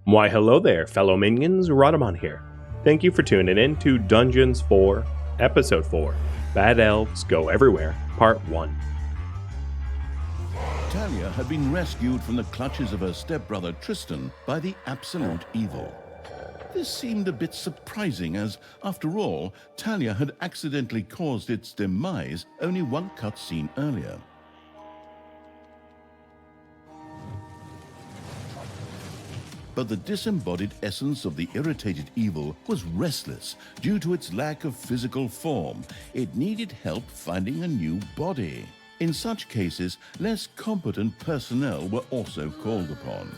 Why hello there, fellow minions, Rhadamant here. Thank you for tuning in to Dungeons 4, Episode 4, Bad Elves Go Everywhere, Part 1. Talia had been rescued from the clutches of her stepbrother Tristan by the absolute evil. This seemed a bit surprising as, after all, Talia had accidentally caused its demise only one cutscene earlier. But the disembodied essence of the irritated evil was restless due to its lack of physical form. It needed help finding a new body. In such cases, less competent personnel were also called upon.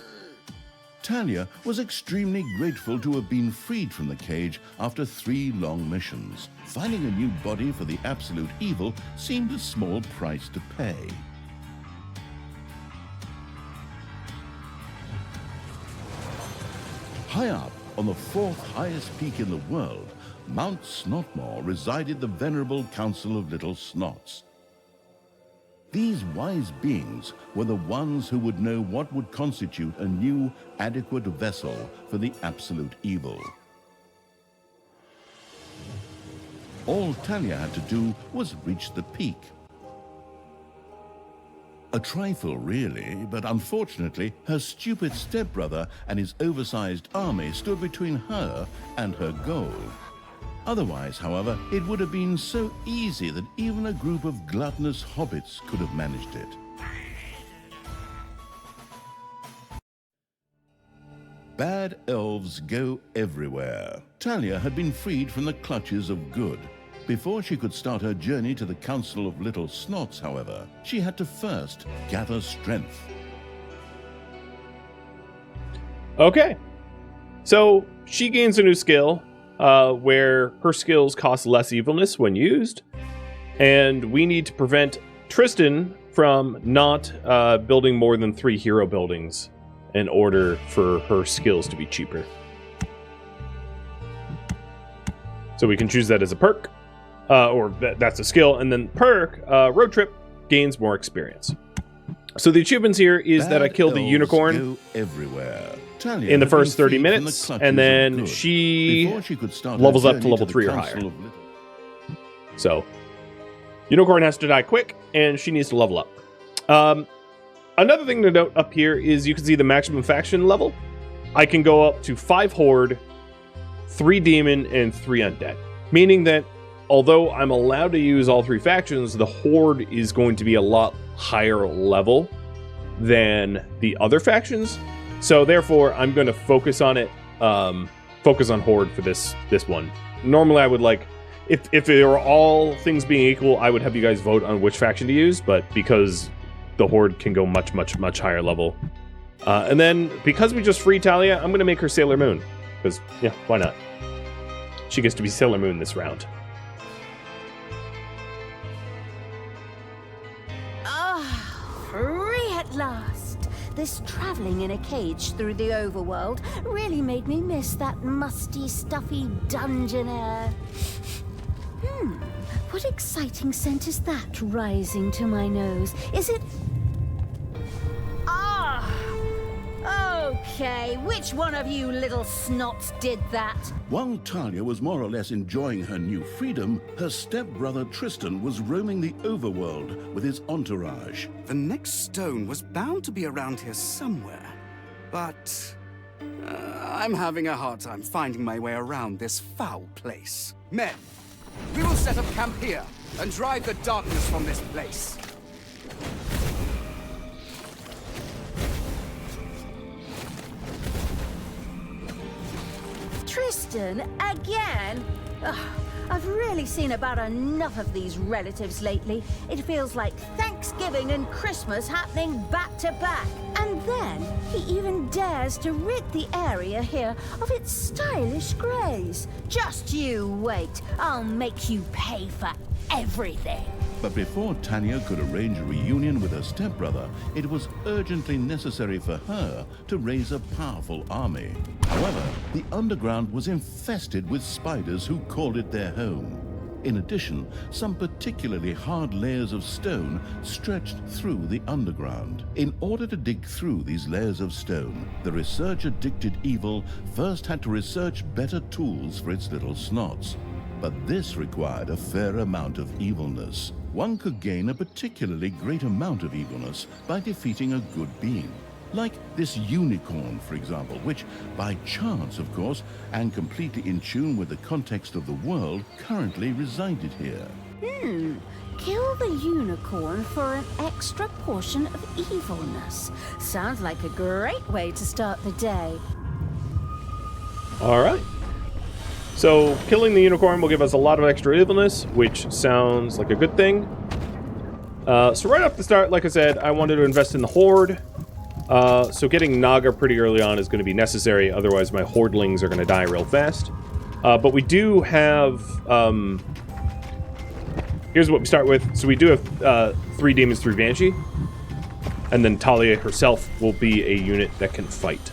Talia was extremely grateful to have been freed from the cage after 3 long missions. Finding a new body for the absolute evil seemed a small price to pay. High up, on the 4th highest peak in the world, Mount Snotmore, resided the venerable Council of Little Snots. These wise beings were the ones who would know what would constitute a new, adequate vessel for the absolute evil. All Talia had to do was reach the peak. A trifle, really, but unfortunately, her stupid stepbrother and his oversized army stood between her and her goal. Otherwise, however, it would have been so easy that even a group of gluttonous hobbits could have managed it. Bad elves go everywhere. Talia had been freed from the clutches of good. Before she could start her journey to the Council of Little Snots, however, she had to first gather strength. Okay, so she gains a new skill where her skills cost less evilness when used, and we need to prevent Tristan from not building more than 3 hero buildings in order for her skills to be cheaper. So we can choose that as a perk. That's a skill, and then perk, road trip, gains more experience. So the achievements here is that I killed the unicorn in the first 30 minutes, and then she levels up to level 3 or higher. So, unicorn has to die quick, and she needs to level up. Another thing to note up here is you can see the maximum faction level. I can go up to 5 Horde, 3 Demon, and 3 Undead, meaning that although I'm allowed to use all 3 factions, the Horde is going to be a lot higher level than the other factions. So therefore, I'm going to focus on it, focus on Horde for this one. Normally, I would like, if it were all things being equal, I would have you guys vote on which faction to use, but because the Horde can go much, much, much higher level. And then, because we just freed Talia, I'm going to make her Sailor Moon. Because, yeah, why not? She gets to be Sailor Moon this round. Free at last! This traveling in a cage through the overworld really made me miss that musty, stuffy dungeon air. What exciting scent is that rising to my nose? Is it... Okay, which one of you little snots did that? While Talia was more or less enjoying her new freedom, her stepbrother Tristan was roaming the overworld with his entourage. The next stone was bound to be around here somewhere, but I'm having a hard time finding my way around this foul place. Men, we will set up camp here and drive the darkness from this place. Tristan, again? Ugh, I've really seen about enough of these relatives lately. It feels like Thanksgiving and Christmas happening back to back. And then he even dares to rid the area here of its stylish greys. Just you wait. I'll make you pay for everything. But before Talia could arrange a reunion with her stepbrother, it was urgently necessary for her to raise a powerful army. However, the underground was infested with spiders who called it their home. In addition, some particularly hard layers of stone stretched through the underground. In order to dig through these layers of stone, the research-addicted evil first had to research better tools for its little snots. But this required a fair amount of evilness. One could gain a particularly great amount of evilness by defeating a good being. Like this unicorn, for example, which, by chance, of course, and completely in tune with the context of the world, currently resided here. Kill the unicorn for an extra portion of evilness. Sounds like a great way to start the day. All right. So killing the unicorn will give us a lot of extra evilness, which sounds like a good thing. So right off the start, like I said, I wanted to invest in the Horde. So getting Naga pretty early on is going to be necessary, otherwise my Hordelings are going to die real fast. But we do have... here's what we start with. So we do have 3 Demons, 3 Banshee. And then Talia herself will be a unit that can fight.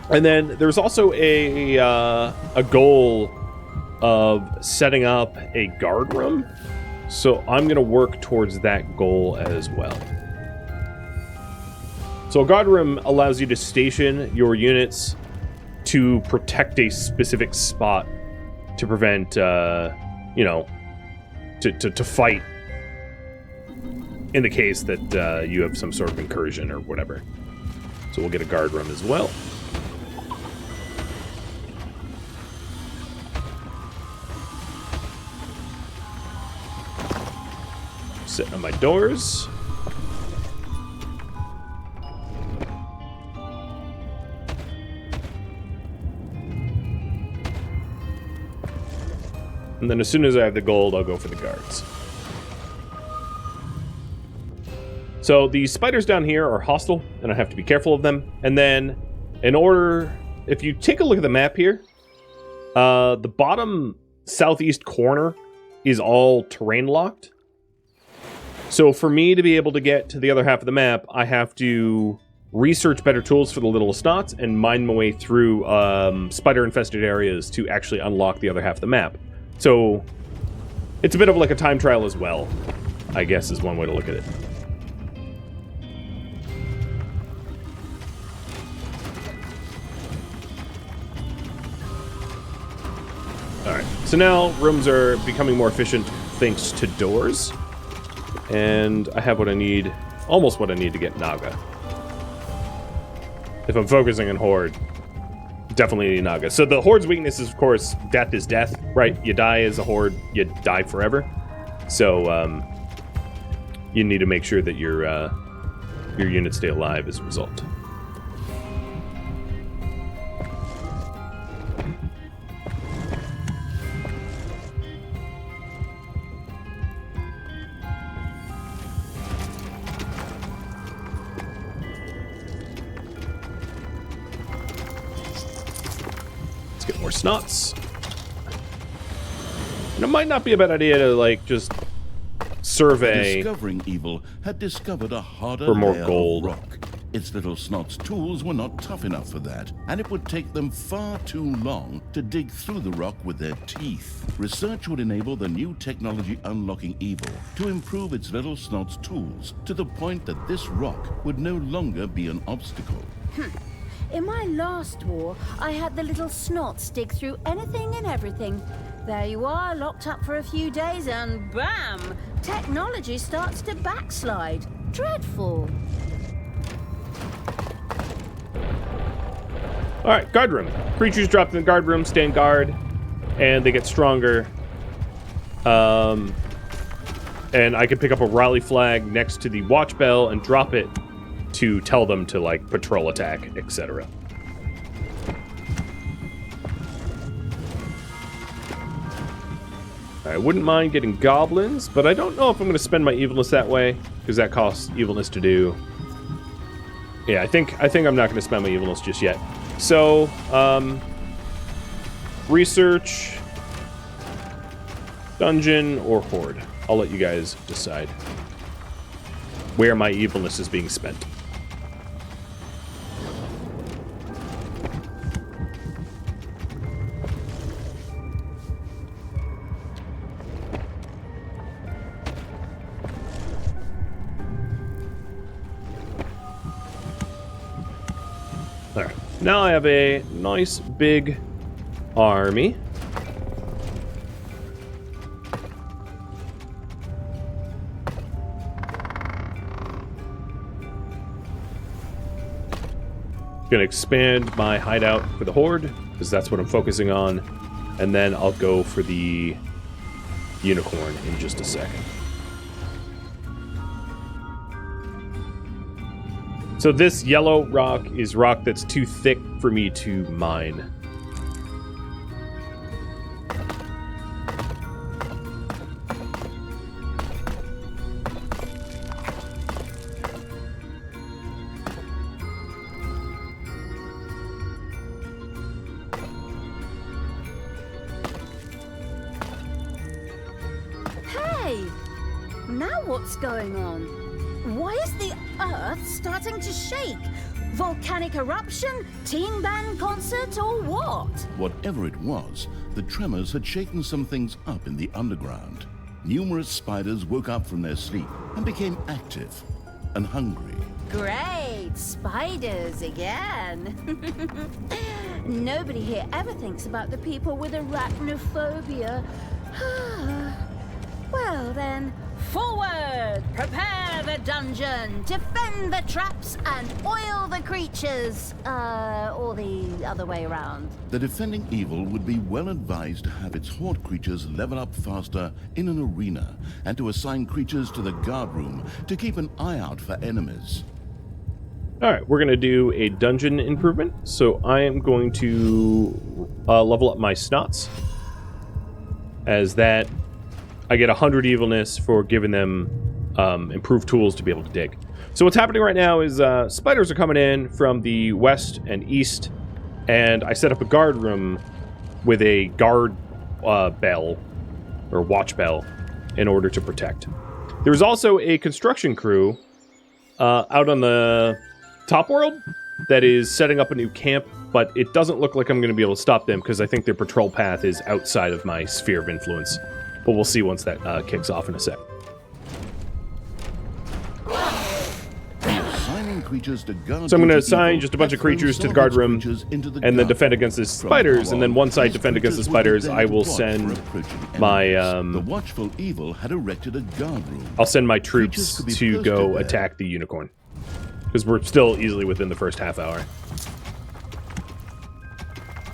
And then there's also a goal of setting up a guard room. So I'm going to work towards that goal as well. So a guard room allows you to station your units to protect a specific spot to prevent, you know, to fight in the case that you have some sort of incursion or whatever. So we'll get a guard room as well. Sitting on my doors. And then as soon as I have the gold, I'll go for the guards. So the spiders down here are hostile, and I have to be careful of them. And then, in order... If you take a look at the map here, the bottom southeast corner is all terrain locked. So for me to be able to get to the other half of the map, I have to research better tools for the little snots and mine my way through spider-infested areas to actually unlock the other half of the map. So it's a bit of like a time trial as well, I guess is one way to look at it. Alright, so now rooms are becoming more efficient thanks to doors. And I have what I need, almost what I need to get Naga. If I'm focusing on Horde, definitely need Naga. So the Horde's weakness is, of course, death is death, right? You die as a Horde, you die forever. So you need to make sure that your units stay alive as a result. Snots. And it might not be a bad idea to, like, just survey. The discovering evil had discovered a harder for more layer gold. of rock. Its little snot's tools were not tough enough for that, and it would take them far too long to dig through the rock with their teeth. Research would enable the new technology unlocking evil to improve its little snot's tools to the point that this rock would no longer be an obstacle. In my last war, I had the little snots dig through anything and everything. There you are, locked up for a few days, and bam! Technology starts to backslide. Dreadful. Alright, guard room. Creatures dropped in the guard room stand guard, and they get stronger. And I can pick up a rally flag next to the watch bell and drop it to tell them to, like, patrol attack, etc. I wouldn't mind getting goblins, but I don't know if I'm going to spend my evilness that way, because that costs evilness to do. Yeah, I think I'm not going to spend my evilness just yet. So, research, dungeon, or horde. I'll let you guys decide where my evilness is being spent. All right. Now I have a nice big army. Gonna expand my hideout for the Horde, because that's what I'm focusing on. And then I'll go for the unicorn in just a second. So this yellow rock is rock that's too thick for me to mine. Hey! Now what's going on? Why is the Earth starting to shake? Volcanic eruption? Teen band concert or what? Whatever it was, the tremors had shaken some things up in the underground. Numerous spiders woke up from their sleep and became active and hungry. Great! Spiders again! Nobody here ever thinks about the people with arachnophobia. Well then, forward! Prepare the dungeon! Defend the traps and oil the creatures! Or the other way around. The defending evil would be well advised to have its horde creatures level up faster in an arena and to assign creatures to the guard room to keep an eye out for enemies. Alright, we're going to do a dungeon improvement. So I am going to level up my snots. As that, I get 100 evilness for giving them improved tools to be able to dig. So what's happening right now is spiders are coming in from the west and east. And I set up a guard room with a guard bell, or watch bell, in order to protect. There's also a construction crew out on the top world that is setting up a new camp, but it doesn't look like I'm going to be able to stop them because I think their patrol path is outside of my sphere of influence. But we'll see once that kicks off in a sec. So I'm going to assign just a bunch of creatures to the guard room and then defend against the spiders. And then once I defend against the spiders, I will send my the watchful evil had erected a guard room. I'll send my troops to go attack the unicorn, because we're still easily within the first half hour.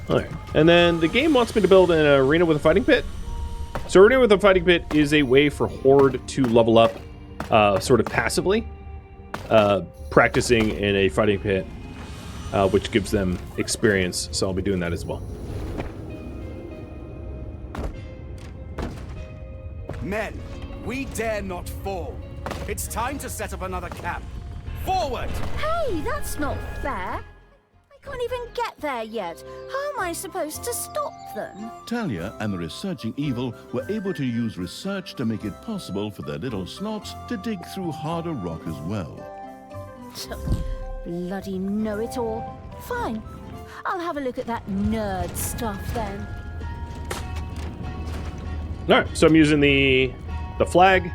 Alright, and then the game wants me to build an arena with a fighting pit. So arena with a fighting pit is a way for Horde to level up sort of passively, practicing in a fighting pit, which gives them experience, so I'll be doing that as well. Men, we dare not fall. It's time to set up another camp. Forward! Hey, that's not fair. I can't even get there yet. How am I supposed to stop them? Talia and the researching evil were able to use research to make it possible for their little snots to dig through harder rock as well. Bloody know-it-all. Fine. I'll have a look at that nerd stuff then. Alright, so I'm using the flag,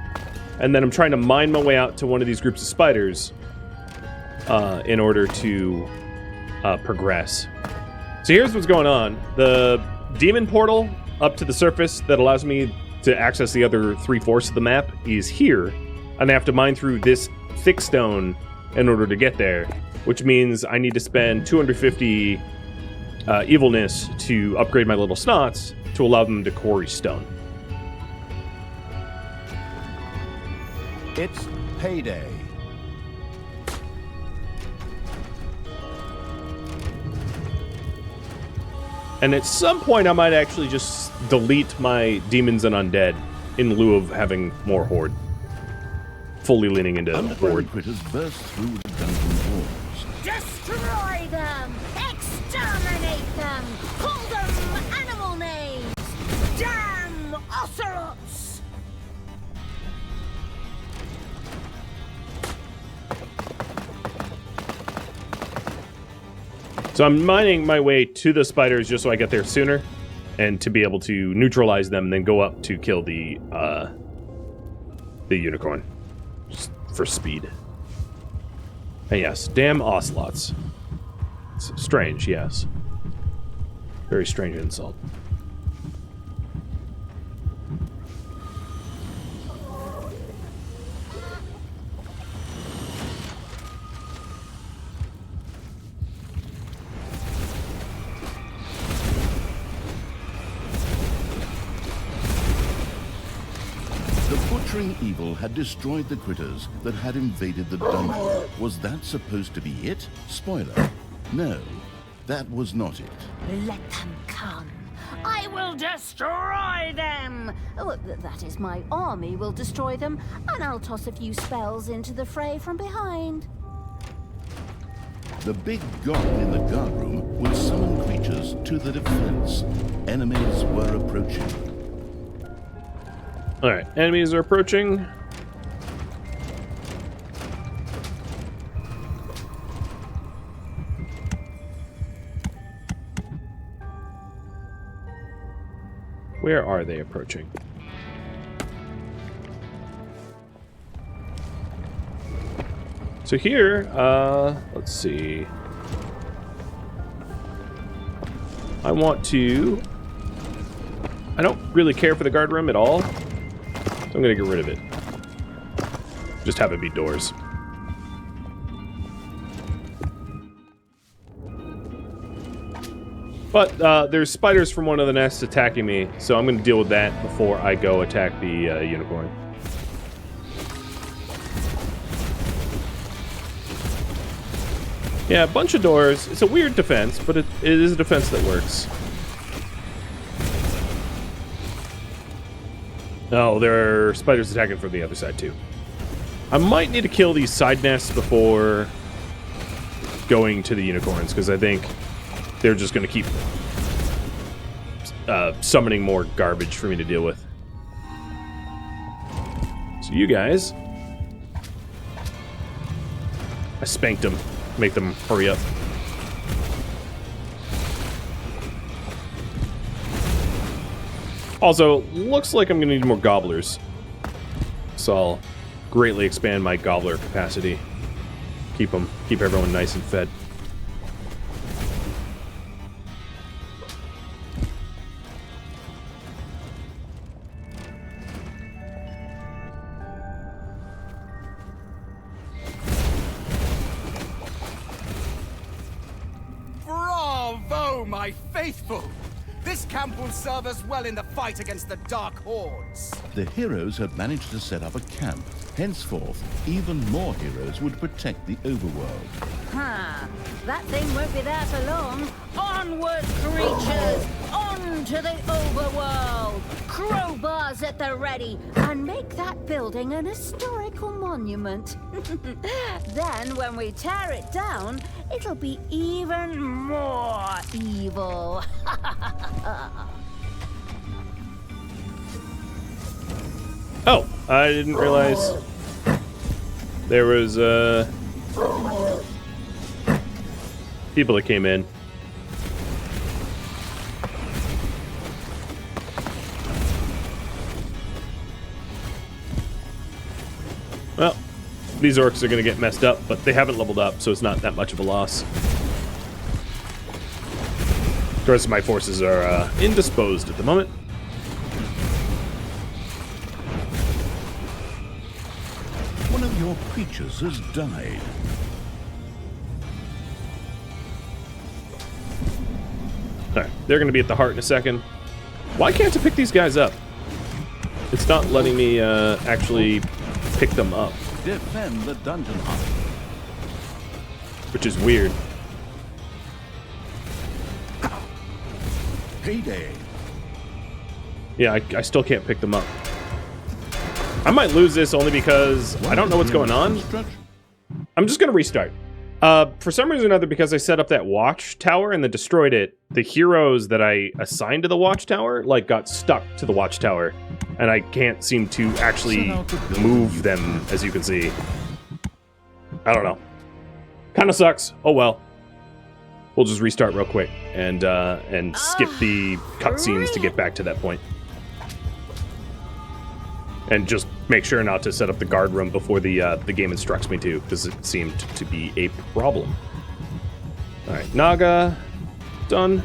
and then I'm trying to mine my way out to one of these groups of spiders in order to progress. So here's what's going on. The demon portal up to the surface that allows me to access the other 3/4 of the map is here, and I have to mine through this thick stone in order to get there, which means I need to spend 250 evilness to upgrade my little snots to allow them to quarry stone. It's payday. And at some point, I might actually just delete my demons and undead in lieu of having more Horde. Fully leaning into Horde. Critters burst through the dungeon walls. Destroy them! Exterminate them! Call them animal names! Damn ocelots! So I'm mining my way to the spiders just so I get there sooner, and to be able to neutralize them, and then go up to kill the unicorn, just for speed. And yes, damn ocelots. It's strange, yes. Very strange insult. The butchering evil had destroyed the critters that had invaded the dungeon. Was that supposed to be it? Spoiler. No, that was not it. Let them come. I will destroy them! Oh, that is, my army will destroy them, and I'll toss a few spells into the fray from behind. The big god in the guard room would summon creatures to the defense. Enemies were approaching. Alright, enemies are approaching. Where are they approaching? So here, let's see. I don't really care for the guard room at all. So I'm gonna get rid of it. Just have it be doors. But there's spiders from one of the nests attacking me, so I'm gonna deal with that before I go attack the unicorn. Yeah, a bunch of doors. It's a weird defense, but it is a defense that works. Oh, there are spiders attacking from the other side, too. I might need to kill these side nests before going to the unicorns, because I think they're just going to keep summoning more garbage for me to deal with. So you guys... I spanked them. Make them hurry up. Also, looks like I'm gonna need more gobblers. So I'll greatly expand my gobbler capacity. Keep everyone nice and fed. Bravo, my faithful! This camp will serve us well in the fight against the Dark Hordes. The heroes had managed to set up a camp. Henceforth, even more heroes would protect the overworld. Huh. That thing won't be there for long. Onward, creatures! On to the overworld! Crowbars at the ready, and make that building an historical monument. Then, when we tear it down, it'll be even more evil. Oh, I didn't realize there was people that came in. Well, these orcs are going to get messed up, but they haven't leveled up, so it's not that much of a loss. The rest of my forces are indisposed at the moment. One of your creatures has died. Alright, they're going to be at the heart in a second. Why can't I pick these guys up? It's not letting me actually pick them up, Defend the dungeon hut. which is weird. Payday. Yeah, I still can't pick them up. I might lose this only because I don't know what's going on. I'm just going to restart. For some reason or another, because I set up that watchtower and then destroyed it, the heroes that I assigned to the watchtower, like, got stuck to the watchtower. And I can't seem to actually move them, as you can see. I don't know. Kind of sucks. Oh well. We'll just restart real quick and skip the cutscenes to get back to that point. And just make sure not to set up the guard room before the game instructs me to, because it seemed to be a problem. Alright, Naga. Done.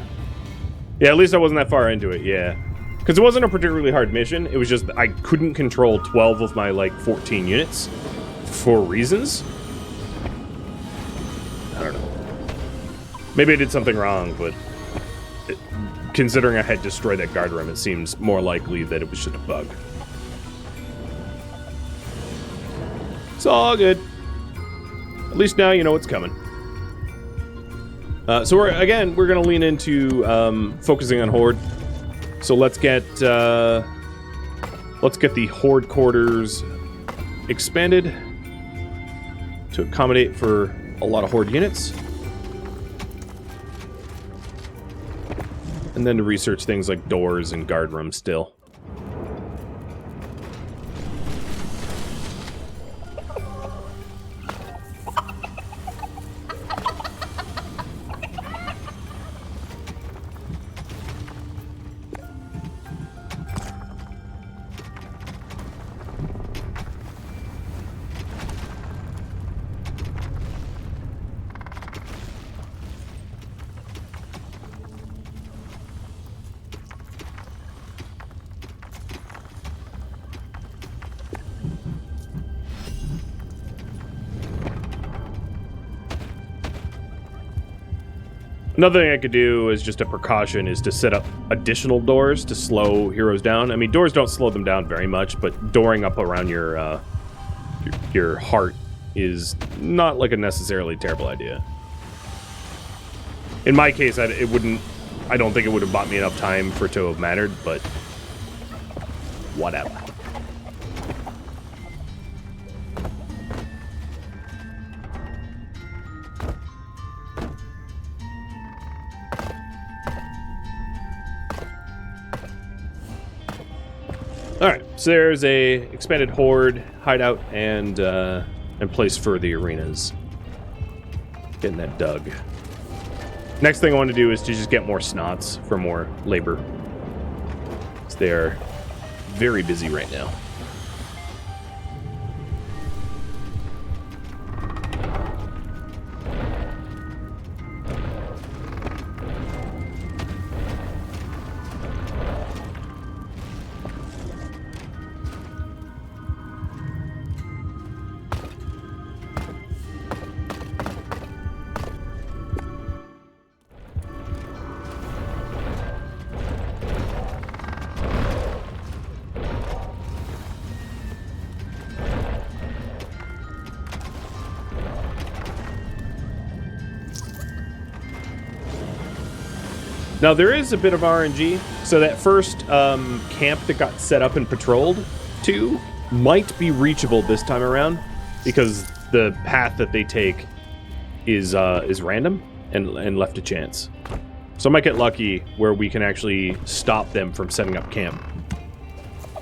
Yeah, at least I wasn't that far into it, yeah. Because it wasn't a particularly hard mission. It was just I couldn't control 12 of my, like, 14 units for reasons. I don't know. Maybe I did something wrong, but considering I had destroyed that guard room, it seems more likely that it was just a bug. It's all good. At least now you know what's coming. So we're going to lean into focusing on Horde. So let's get the Horde quarters expanded to accommodate for a lot of Horde units. And then to research things like doors and guard rooms still. Another thing I could do as just a precaution is to set up additional doors to slow heroes down. I mean, doors don't slow them down very much, but dooring up around your heart is not like a necessarily terrible idea. In my case, I don't think it would have bought me enough time for it to have mattered, but whatever. Alright, so there's a expanded Horde hideout and place for the arenas. Getting that dug. Next thing I want to do is to just get more snots for more labor. So they're very busy right now. Now, there is a bit of RNG, so that first camp that got set up and patrolled to might be reachable this time around, because the path that they take is random and left to chance. So I might get lucky where we can actually stop them from setting up camp.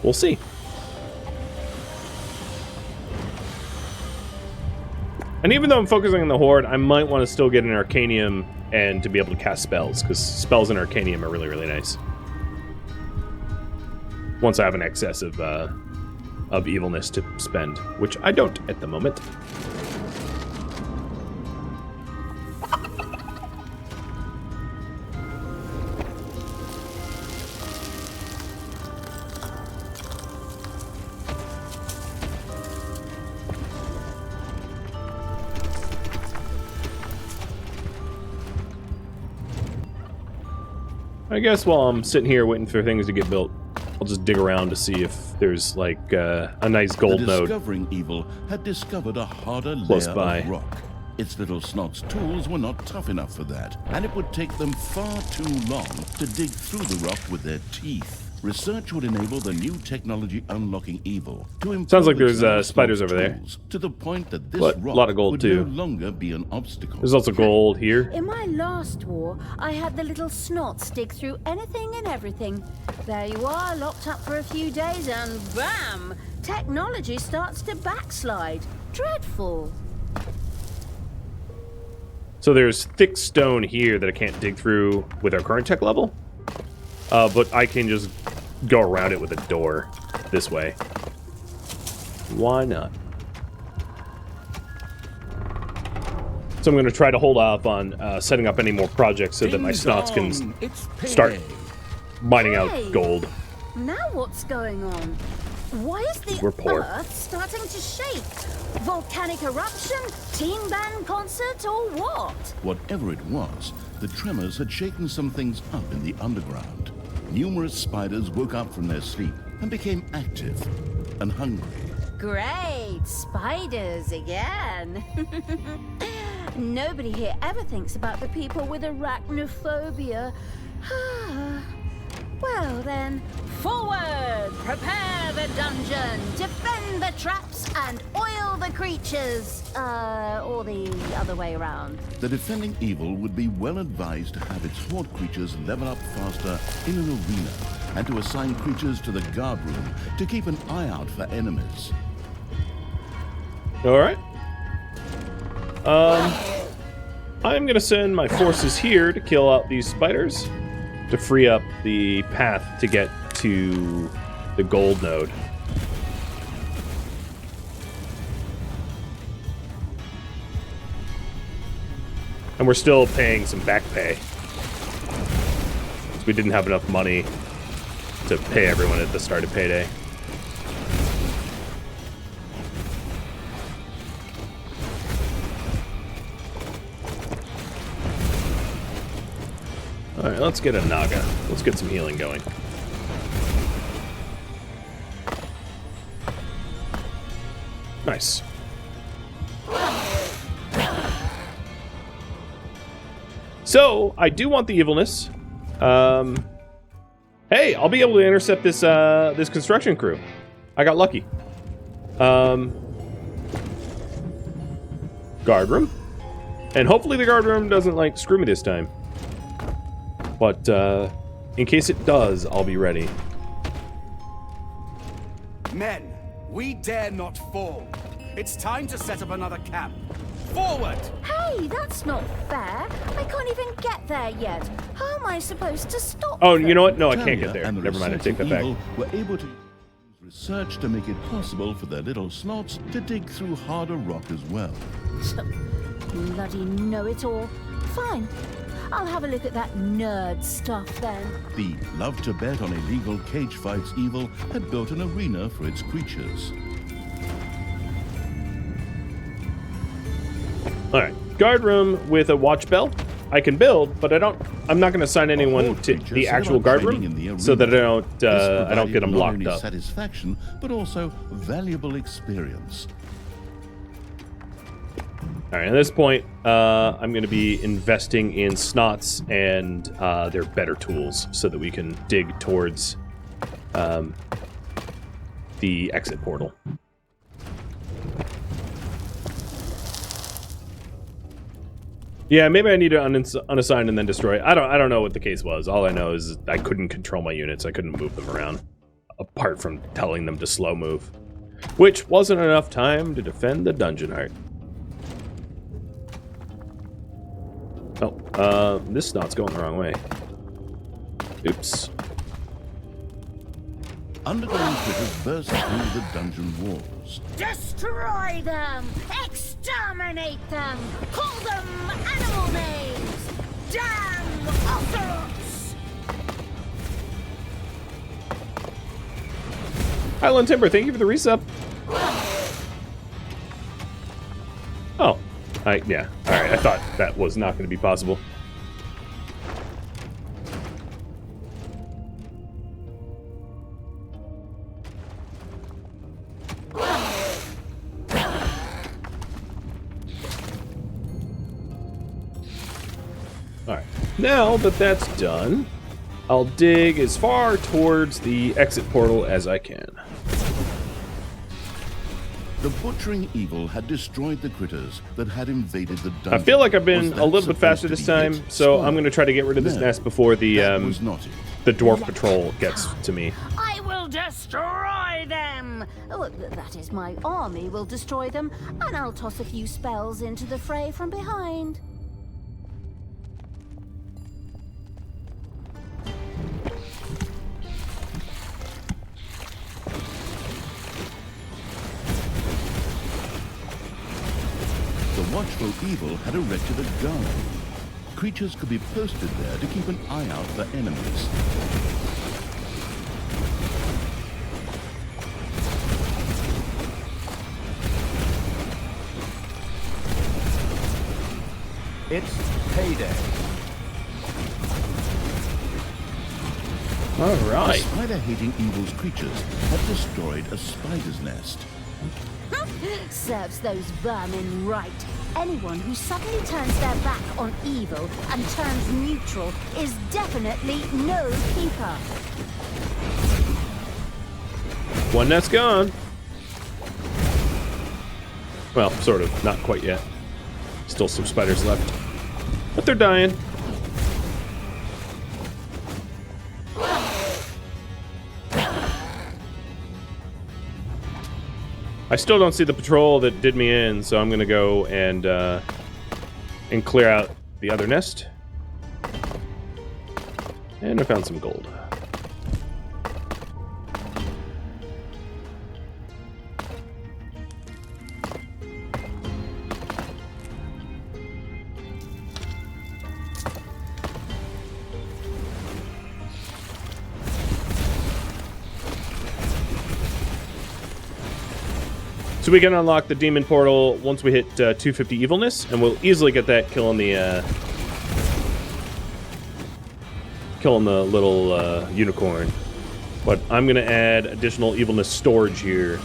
We'll see. And even though I'm focusing on the Horde, I might want to still get an Arcanium and to be able to cast spells, because spells in Arcanium are really, really nice. Once I have an excess of evilness to spend, which I don't at the moment. I guess while I'm sitting here waiting for things to get built, I'll just dig around to see if there's like a nice gold node. The discovering evil had discovered a harder Close layer by. of rock. Its little snot's tools were not tough enough for that, and it would take them far too long to dig through the rock with their teeth. Research would enable the new technology unlocking evil to improve. Sounds like there's its spiders over there. tools to the point that this But a rock lot of gold would too. no longer be an obstacle. There's also gold here. In my last war, I had the little snot stick through anything and everything. There you are, locked up for a few days, and bam! Technology starts to backslide. Dreadful. So there's thick stone here that I can't dig through with our current tech level. But I can just go around it with a door this way. Why not? So I'm going to try to hold off on setting up any more projects so that my snots can start mining out gold. Now what's going on? Why is the We're poor. Earth starting to shake? Volcanic eruption? Teen band concert or what? Whatever it was, the tremors had shaken some things up in the underground. Numerous spiders woke up from their sleep and became active and hungry. Great, spiders again. Nobody here ever thinks about the people with arachnophobia. Well then, forward! Prepare the dungeon, defend the traps, and oil the creatures. Or the other way around. The defending evil would be well advised to have its horde creatures level up faster in an arena, and to assign creatures to the guard room to keep an eye out for enemies. Alright. I'm going to send my forces here to kill out these spiders, to free up the path to get to the gold node. And we're still paying some back pay. We didn't have enough money to pay everyone at the start of payday. Alright, let's get a Naga. Let's get some healing going. Nice. So, I do want the evilness. Hey, I'll be able to intercept this this construction crew. I got lucky. Guard room. And hopefully the guard room doesn't, like, screw me this time. But, in case it does, I'll be ready. Men, we dare not fall. It's time to set up another camp. Forward! Hey, that's not fair. I can't even get there yet. How am I supposed to stop Oh, them? you know what? No, I can't Talia get there. and the Never mind, I take that researching back. evil were able to use research to make it possible for their little snots to dig through harder rock as well. Bloody know-it-all. Fine. I'll have a look at that nerd stuff then. The love to bet on illegal cage fights evil had built an arena for its creatures. Alright. Guard room with a watch bell. I can build, but I'm not going to assign anyone to the actual guard room so that I don't get them not locked only up. satisfaction, but also valuable experience. Alright, at this point, I'm going to be investing in snots and their better tools so that we can dig towards the exit portal. Yeah, maybe I need to unassign and then destroy. I don't know what the case was. All I know is I couldn't control my units. I couldn't move them around, apart from telling them to slow move, which wasn't enough time to defend the dungeon heart. Oh, this snot's going the wrong way. Oops. Underground critters burst through the dungeon walls. Destroy them! Exterminate them! Call them animal names! Damn Ocelots! Highland Timber, thank you for the resub. Oh. Yeah. Alright, I thought that was not going to be possible. Alright, now that that's done, I'll dig as far towards the exit portal as I can. The butchering evil had destroyed the critters that had invaded the dungeon. I feel like I've been Was a little that bit faster supposed this to be time, it? so I'm going to try to get rid of this No, nest before the that was not it. the dwarf patrol gets to me. I will destroy them! Oh, that is, my army will destroy them, and I'll toss a few spells into the fray from behind. The watchful evil had erected a guard. Creatures could be posted there to keep an eye out for enemies. It's payday. All The right. spider-hating evil's creatures had destroyed a spider's nest. Serves those vermin right. Anyone who suddenly turns their back on evil and turns neutral is definitely no keeper. One nest gone. Well, sort of. Not quite yet. Still some spiders left. But they're dying. I still don't see the patrol that did me in, so I'm gonna go and clear out the other nest. And I found some gold. So we can unlock the demon portal once we hit 250 evilness, and we'll easily get that killing the little unicorn. But I'm gonna add additional evilness storage here.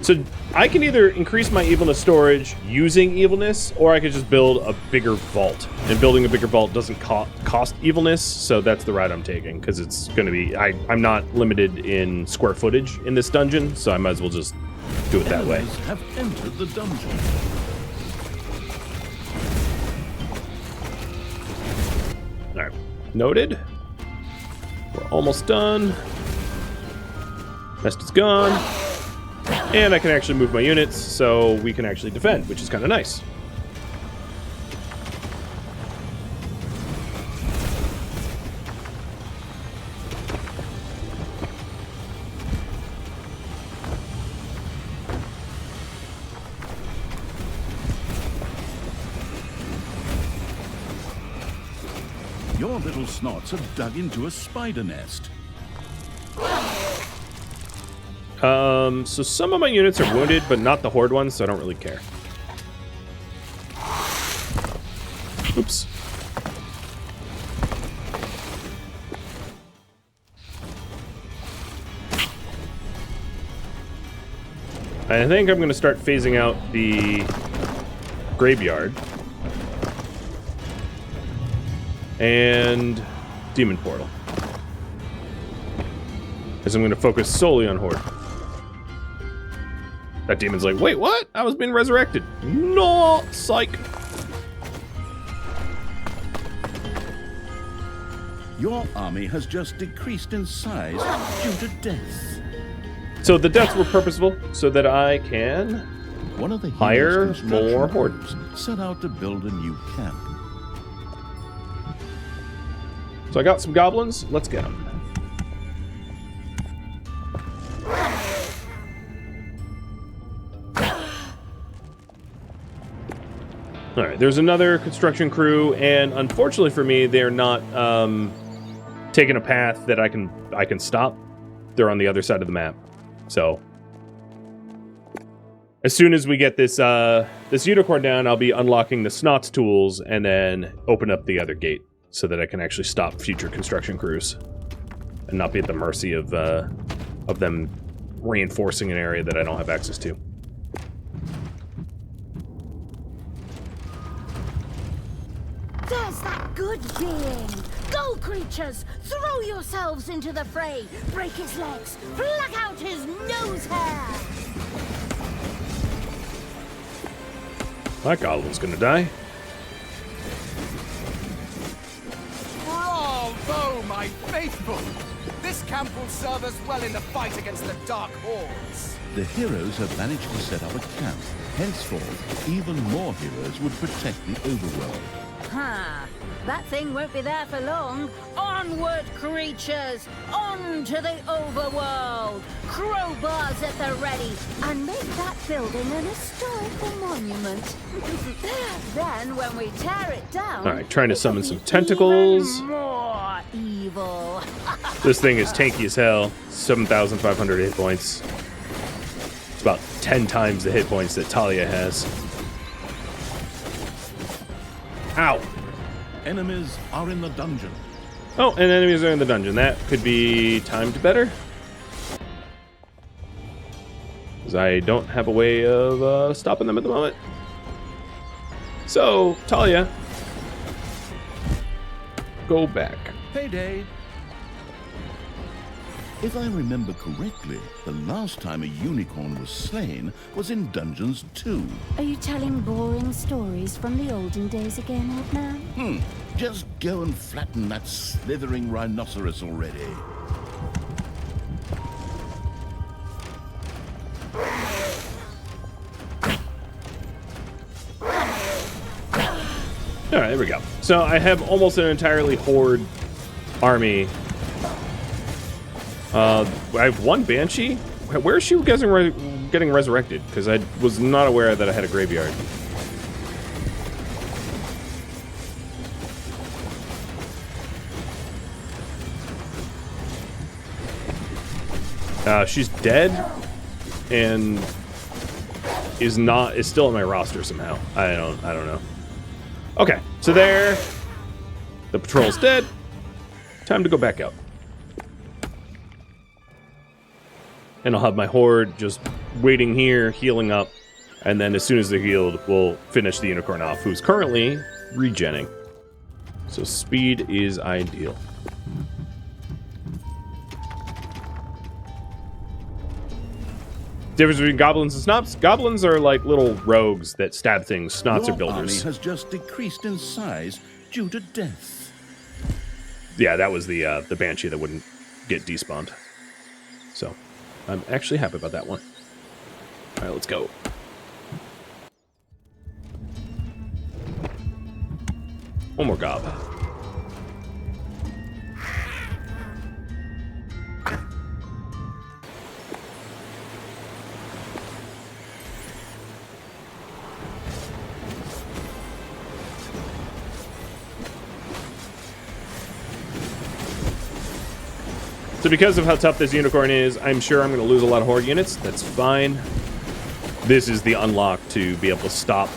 So I can either increase my evilness storage using evilness, or I could just build a bigger vault. And building a bigger vault doesn't cost evilness, so that's the route I'm taking, because it's going to be... I'm not limited in square footage in this dungeon, so I might as well just do it that way. Elves have entered the dungeon. Alright, noted. We're almost done. Nest is gone. And I can actually move my units, so we can actually defend, which is kind of nice. Your little snots have dug into a spider nest. So some of my units are wounded, but not the Horde ones, so I don't really care. Oops. I think I'm going to start phasing out the graveyard. And demon portal. Because I'm going to focus solely on Horde. That demon's like, wait, what? I was being resurrected. No, psych. Your army has just decreased in size due to death. So the deaths were purposeful so that I can One of the hire hero's construction more Horde. crews set out to build a new camp. So I got some goblins. Let's get them. All right, there's another construction crew, and unfortunately for me, they're not taking a path that I can stop. They're on the other side of the map. So as soon as we get this this unicorn down, I'll be unlocking the Snots tools and then open up the other gate so that I can actually stop future construction crews and not be at the mercy of them reinforcing an area that I don't have access to. There's that good being! Go, creatures! Throw yourselves into the fray! Break his legs! Pluck out his nose hair! That goblin's gonna die. Bravo, my faithful! This camp will serve us well in the fight against the Dark Hordes. The heroes have managed to set up a camp. Henceforth, even more heroes would protect the overworld. Ha! That thing won't be there for long. Onward, creatures! On to the overworld! Crowbars at the ready! And make that building an historical monument. Then, when we tear it down... Alright, trying to it'll summon be some tentacles. even more evil. This thing is tanky as hell. 7,500 hit points. It's about 10 times the hit points that Talia has. Ow! Enemies are in the dungeon. Oh, and enemies are in the dungeon. That could be timed better. Because I don't have a way of stopping them at the moment. So, Talia, go back. Payday. If I remember correctly, the last time a unicorn was slain was in Dungeons 2. Are you telling boring stories from the olden days again, old man? Just go and flatten that slithering rhinoceros already. Alright, there we go. So I have almost an entirely Horde army. I have one Banshee. Where is she getting resurrected? Because I was not aware that I had a graveyard. She's dead and is still on my roster somehow. I don't know. Okay, so there. The patrol's dead. Time to go back out. And I'll have my Horde just waiting here, healing up. And then as soon as they're healed, we'll finish the unicorn off, who's currently regenning. So speed is ideal. Difference between goblins and snots. Goblins are like little rogues that stab things. Snots are Your army builders. has just decreased in size due to death. Yeah, that was the Banshee that wouldn't get despawned. So, I'm actually happy about that one. All right, let's go. One more gob. So because of how tough this unicorn is, I'm sure I'm going to lose a lot of Horde units. That's fine. This is the unlock to be able to stop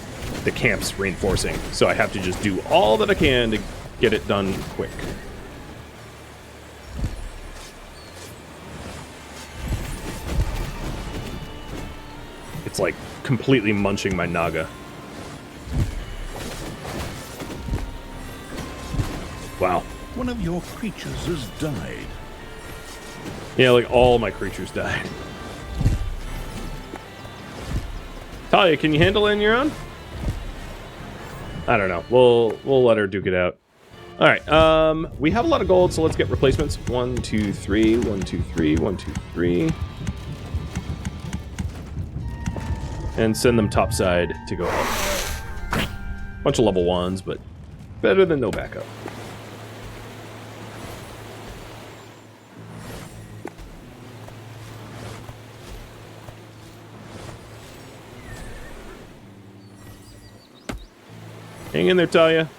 the camps reinforcing. So I have to just do all that I can to get it done quick. It's like completely munching my Naga. Wow. One of your creatures has died. Yeah, like all my creatures died. Talia, can you handle it on your own? I don't know. We'll let her duke it out. All right. We have a lot of gold, so let's get replacements. 1, 2, 3. 1, 2, 3. 1, 2, 3. And send them topside to go up. Bunch of level 1s, but better than no backup. Hang in there, Talia.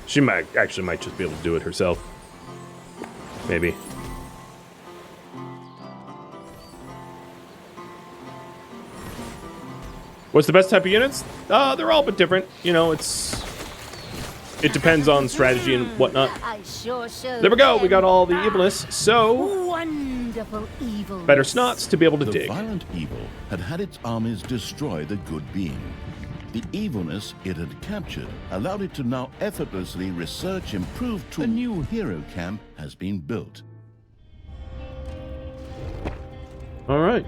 She might just be able to do it herself. Maybe. What's the best type of units? They're all but different. You know, it depends on strategy and whatnot. I sure showed There we go. We them. got all the evilness. So, Wonderful evil. better snots to be able to The dig. violent evil had its armies destroy the good being. The evilness it had captured allowed it to now effortlessly research improved tools. A new hero camp has been built. All right.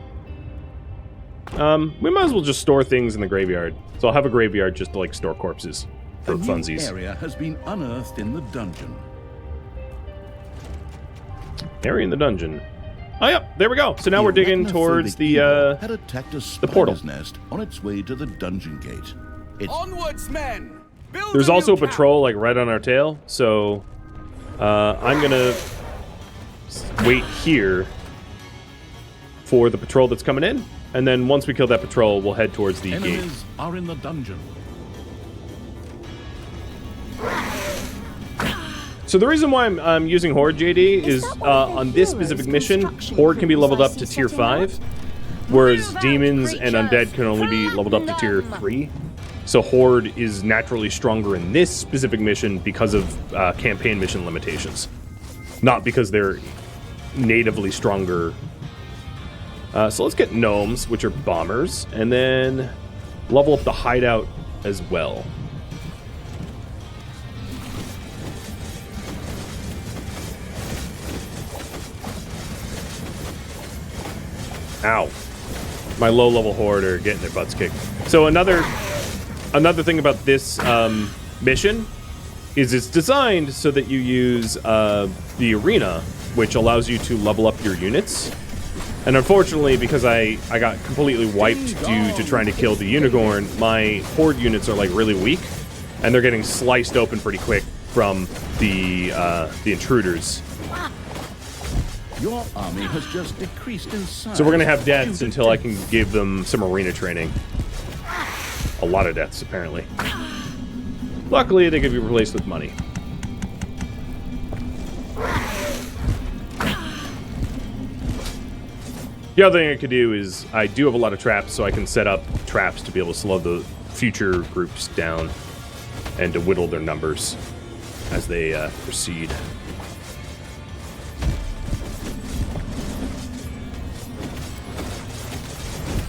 We might as well just store things in the graveyard. So I'll have a graveyard just to like store corpses for A new funsies. area has been unearthed in the dungeon. Area in the dungeon. Oh, yep, there we go. So now we're digging towards arachnophobic evil the had attacked a portal. spider's nest on its way to the dungeon gate. Its Onwards, men! There's also a patrol like right on our tail, so I'm gonna wait here for the patrol that's coming in, and then once we kill that patrol, we'll head towards the gate. Enemies are in the dungeon. So the reason why I'm using Horde, JD, is on this specific mission, Horde can be leveled up to tier 5, whereas demons and undead can only be leveled up to tier 3. So Horde is naturally stronger in this specific mission because of campaign mission limitations, not because they're natively stronger. So let's get gnomes, which are bombers, and then level up the hideout as well. Ow. My low-level Horde are getting their butts kicked. So another thing about this mission is it's designed so that you use the arena, which allows you to level up your units. And unfortunately, because I got completely wiped due to trying to kill the unicorn, my Horde units are like really weak, and they're getting sliced open pretty quick from the intruders. Your army has just decreased in size. So we're gonna have deaths until I can give them some arena training. A lot of deaths, apparently. Luckily, they could be replaced with money. The other thing I could do is, I do have a lot of traps, so I can set up traps to be able to slow the future groups down and to whittle their numbers as they proceed.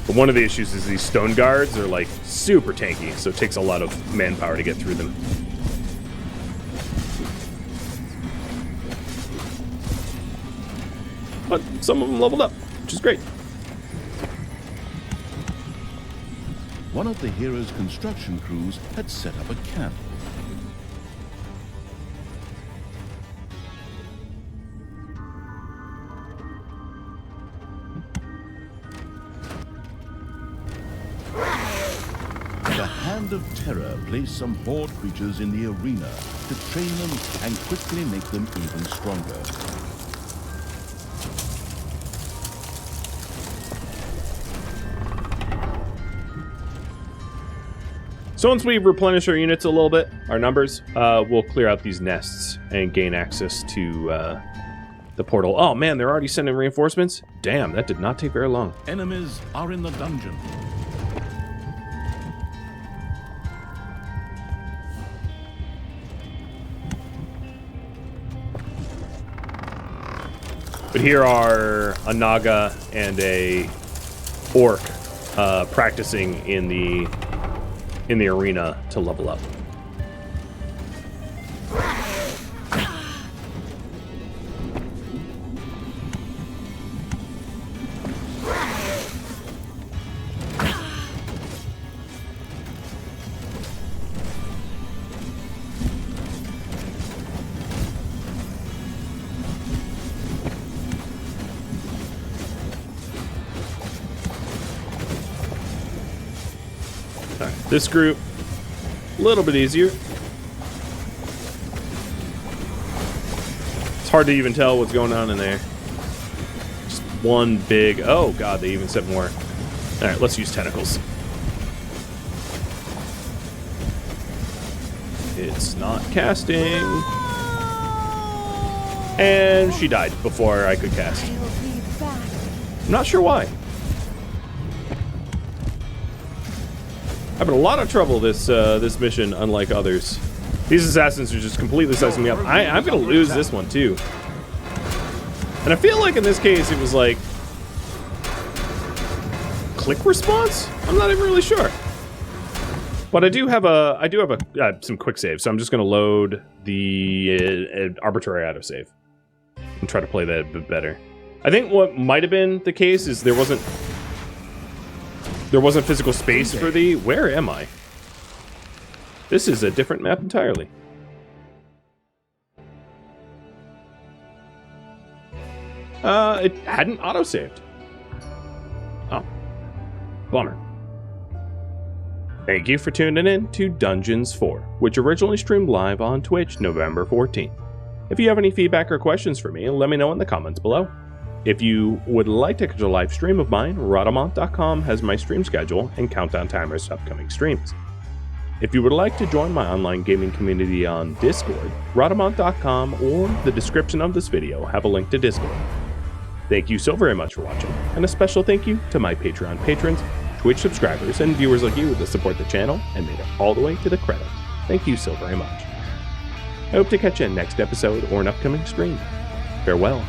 But one of the issues is these stone guards are like super tanky, so it takes a lot of manpower to get through them. But some of them leveled up, which is great. One of the hero's construction crews had set up a camp. The Hand of Terror placed some Horde creatures in the arena to train them and quickly make them even stronger. So once we replenish our units a little bit, our numbers, we'll clear out these nests and gain access to the portal. Oh man, they're already sending reinforcements? Damn, that did not take very long. Enemies are in the dungeon. But here are a Naga and a Orc practicing in the arena to level up. Alright, this group, a little bit easier. It's hard to even tell what's going on in there. Just one big... Oh god, they even said more. Alright, let's use tentacles. It's not casting. And she died before I could cast. I'm not sure why. I've had a lot of trouble this mission, unlike others. These assassins are just completely sizing me up. I'm gonna lose this one too. And I feel like in this case it was like click response. I'm not even really sure. But I do have some quick saves, so I'm just gonna load the arbitrary autosave and try to play that a bit better. I think what might have been the case is there wasn't physical space for the... Where am I? This is a different map entirely. It hadn't autosaved. Oh. Bummer. Thank you for tuning in to Dungeons 4, which originally streamed live on Twitch November 14th. If you have any feedback or questions for me, let me know in the comments below. If you would like to catch a live stream of mine, Rhadamant.com has my stream schedule and countdown timers to upcoming streams. If you would like to join my online gaming community on Discord, Rhadamant.com or the description of this video have a link to Discord. Thank you so very much for watching, and a special thank you to my Patreon patrons, Twitch subscribers, and viewers like you that support the channel and made it all the way to the credits. Thank you so very much. I hope to catch you in next episode or an upcoming stream. Farewell.